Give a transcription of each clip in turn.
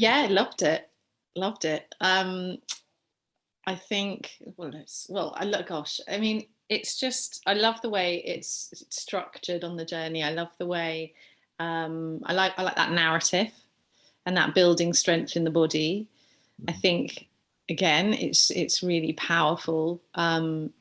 Yeah, loved it. Loved it. I think, I look, gosh, I mean, it's just, I love the way it's structured on the journey. I love the way, I like that narrative and that building strength in the body. I think, again, it's really powerful from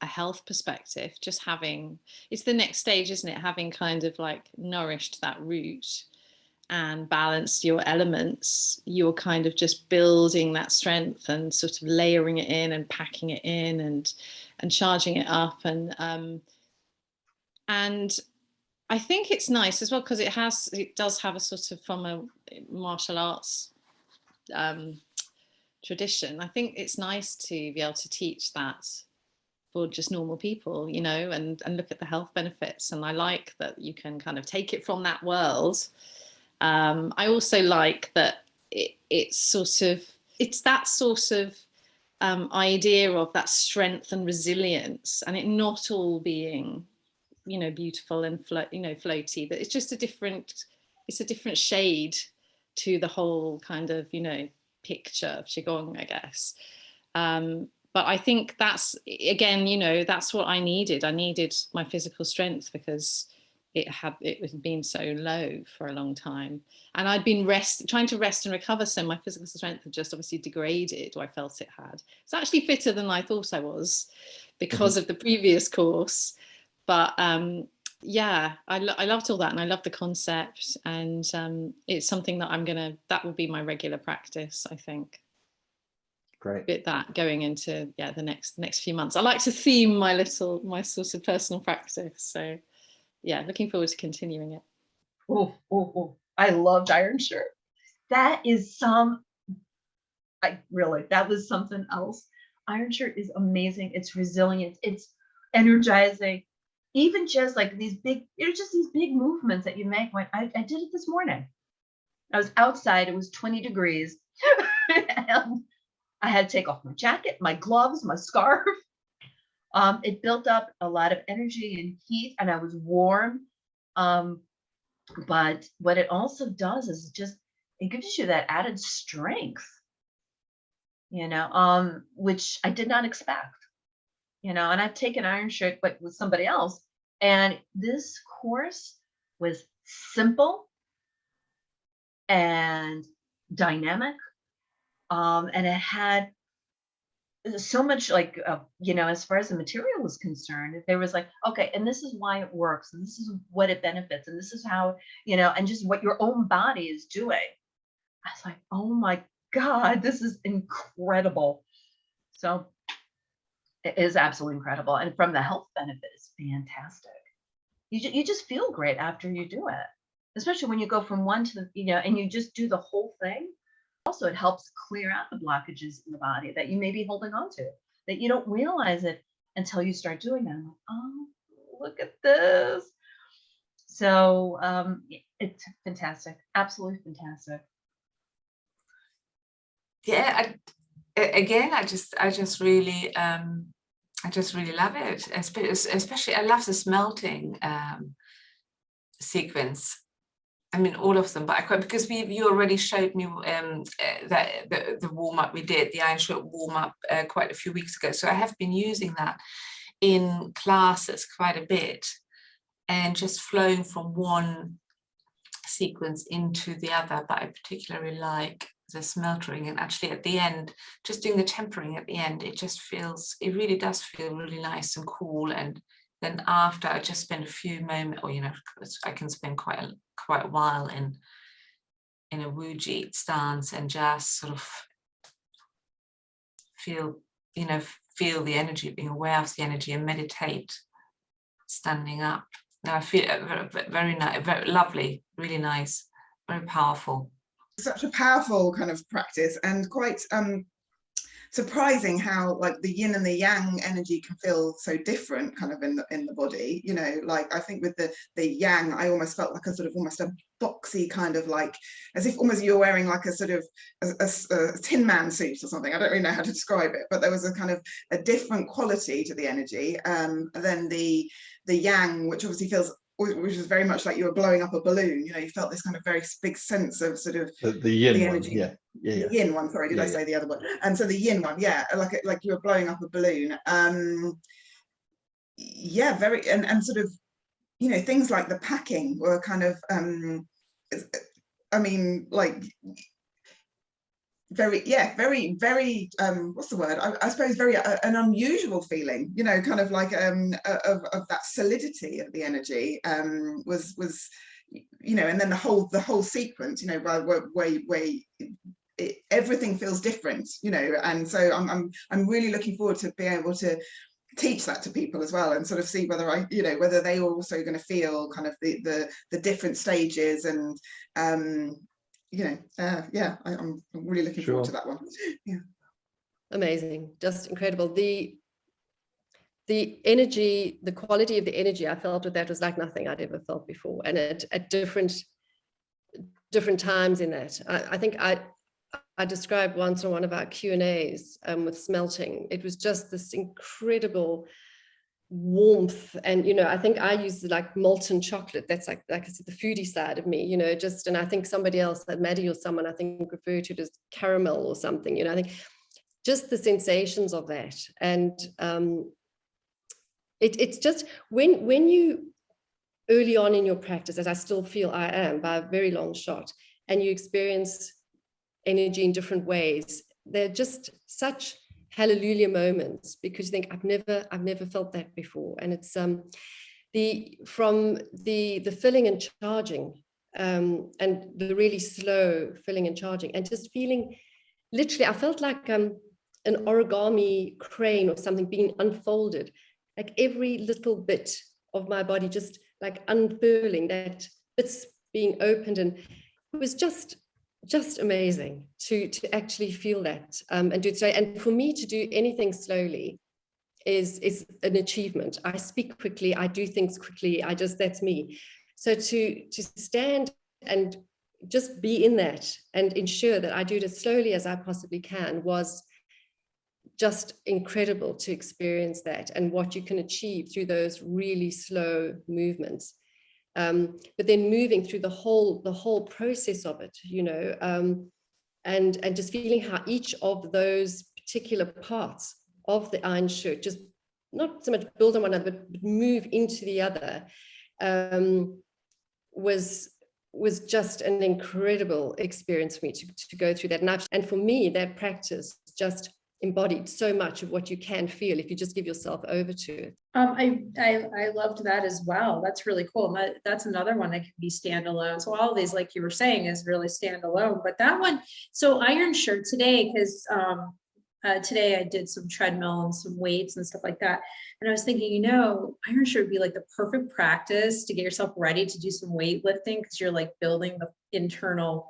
a health perspective. Just having, it's the next stage, isn't it? Having kind of like nourished that root and balanced your elements, you're kind of just building that strength and sort of layering it in and packing it in and charging it up. And I think it's nice as well because it does have a sort of, from a martial arts tradition, I think it's nice to be able to teach that for just normal people, you know, and look at the health benefits. And I like that you can kind of take it from that world. I also like that it's that sort of idea of that strength and resilience, and it not all being, you know, beautiful and floaty, but it's just a different shade to the whole kind of, you know, picture of Qigong, I guess. But I think that's, again, you know, that's what I needed. I needed my physical strength because it had been so low for a long time. And I'd been trying to rest and recover, so my physical strength had just obviously degraded, or I felt it had. It's actually fitter than I thought I was because of the previous course. But yeah, I loved all that, and I love the concept, and it's something that that will be my regular practice, I think. Great. Bit that going into the next few months. I like to theme my sort of personal practice. So yeah, looking forward to continuing it. Oh, I loved Iron Shirt. That was something else. Iron Shirt is amazing. It's resilient. It's energizing. Even just like these big movements that you make. When I did it this morning. I was outside. It was 20 degrees. And I had to take off my jacket, my gloves, my scarf. It built up a lot of energy and heat, and I was warm. But what it also does is it gives you that added strength, you know, which I did not expect, you know. And I've taken Iron Shirt, but with somebody else, and this course was simple and dynamic, and it had so much, like, you know, as far as the material was concerned, there was like, okay, and this is why it works, and this is what it benefits, and this is how, you know, and just what your own body is doing. I was like, oh my God, this is incredible. So it is absolutely incredible. And from the health benefit, it's fantastic. You just feel great after you do it, especially when you go from one to the, you know, and you just do the whole thing. Also, it helps clear out the blockages in the body that you may be holding on to, that you don't realize it until you start doing them. Like, oh, look at this. So it's fantastic, absolutely fantastic. Yeah, I just really love it. Especially, I love the smelting sequence. I mean, all of them, but because you already showed me that the warm up we did, the Iron Shirt warm up quite a few weeks ago. So I have been using that in classes quite a bit, and just flowing from one sequence into the other. But I particularly like the smeltering, and actually at the end, just doing the tempering at the end, it really does feel really nice and cool. And then after, I just spend a few moments, or, you know, I can spend quite a while in a Wuji stance and just sort of feel the energy, being aware of the energy, and meditate standing up. Now I feel very nice, very lovely, really nice, very powerful. Such a powerful kind of practice, and quite surprising how, like, the yin and the yang energy can feel so different kind of in the body, you know. Like, I think with the yang, I almost felt like a sort of almost a boxy kind of, like, as if almost you're wearing like a sort of a Tin Man suit or something. I don't really know how to describe it, but there was a kind of a different quality to the energy. And then the yang, which obviously feels which is very much like you were blowing up a balloon. You know, you felt this kind of very big sense of sort of the yin the one, energy. yeah. The yin one, sorry, did I say the other one? And so the yin one, yeah, like you were blowing up a balloon. Yeah, very, and sort of, you know, things like the packing were kind of, I mean, like very, yeah, very, very, what's the word? I suppose very an unusual feeling, you know, kind of like of that solidity of the energy was, you know, and then the whole sequence, you know, where everything feels different, you know, and so I'm really looking forward to being able to teach that to people as well, and sort of see whether you know, whether they are also going to feel kind of the different stages, and you know, yeah, I'm really looking forward to that one. Yeah, amazing, just incredible. The energy, the quality of the energy I felt with that was like nothing I'd ever felt before, and at different times in that. I think I described once on one of our Q&As with smelting. It was just this incredible warmth, and you know, I think I use like molten chocolate. That's like I said, the foodie side of me, you know, just, and I think somebody else, that Maddie or someone, I think referred to it as caramel or something, you know. I think just the sensations of that, and it's just when you early on in your practice, as I still feel I am by a very long shot, and you experience energy in different ways, they're just such hallelujah moments, because you think, I've never felt that before. And it's from the filling and charging, and the really slow filling and charging, and just feeling, literally I felt like an origami crane or something being unfolded, like every little bit of my body just like unfurling, that bits being opened, and it was just amazing to actually feel that, and do it so. And for me to do anything slowly is an achievement. I speak quickly, I do things quickly, that's me. So to stand and just be in that and ensure that I do it as slowly as I possibly can was just incredible to experience that, and what you can achieve through those really slow movements. But then moving through the whole process of it, you know, and just feeling how each of those particular parts of the Iron Shirt just not so much build on one another, but move into the other, was just an incredible experience for me to go through that. And for me, that practice just embodied so much of what you can feel if you just give yourself over to it. I loved that as well. That's really cool. That's another one that can be standalone. So all of these, like you were saying, is really standalone. But that one, so Iron Shirt today, because today I did some treadmill and some weights and stuff like that. And I was thinking, you know, Iron Shirt would be like the perfect practice to get yourself ready to do some weightlifting, because you're like building the internal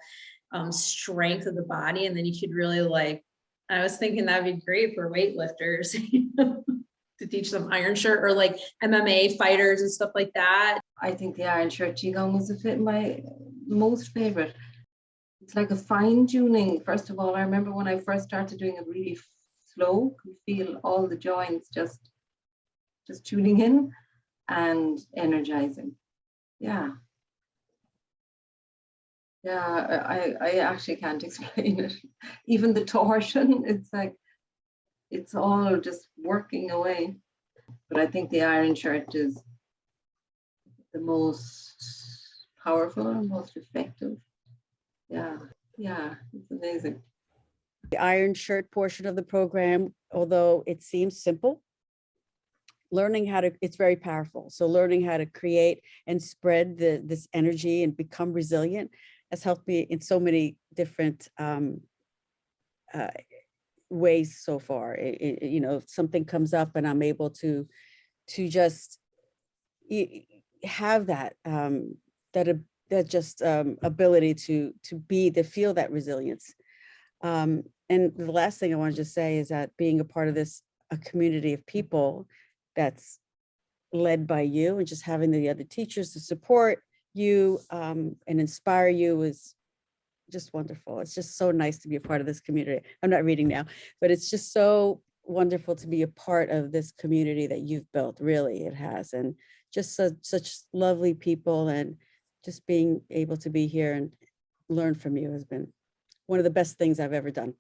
strength of the body. And then you could really like, I was thinking that'd be great for weightlifters, you know, to teach them Iron Shirt, or like MMA fighters and stuff like that. I think the Iron Shirt Qigong was my most favorite. It's like a fine tuning. First of all, I remember when I first started doing it really slow, you feel all the joints just tuning in and energizing. Yeah. Yeah, I actually can't explain it. Even the torsion, it's like, it's all just working away. But I think the Iron Shirt is the most powerful and most effective. Yeah, it's amazing. The Iron Shirt portion of the program, although it seems simple, it's very powerful. So learning how to create and spread this energy and become resilient has helped me in so many different ways so far. You know, something comes up and I'm able to just have that ability to feel that resilience. And the last thing I want to just say is that being a part of a community of people that's led by you, and just having the other teachers to support you and inspire you is just wonderful. It's just so nice to be a part of this community. I'm not reading now, but it's just so wonderful to be a part of this community that you've built. Really, it has. And just such lovely people, and just being able to be here and learn from you has been one of the best things I've ever done.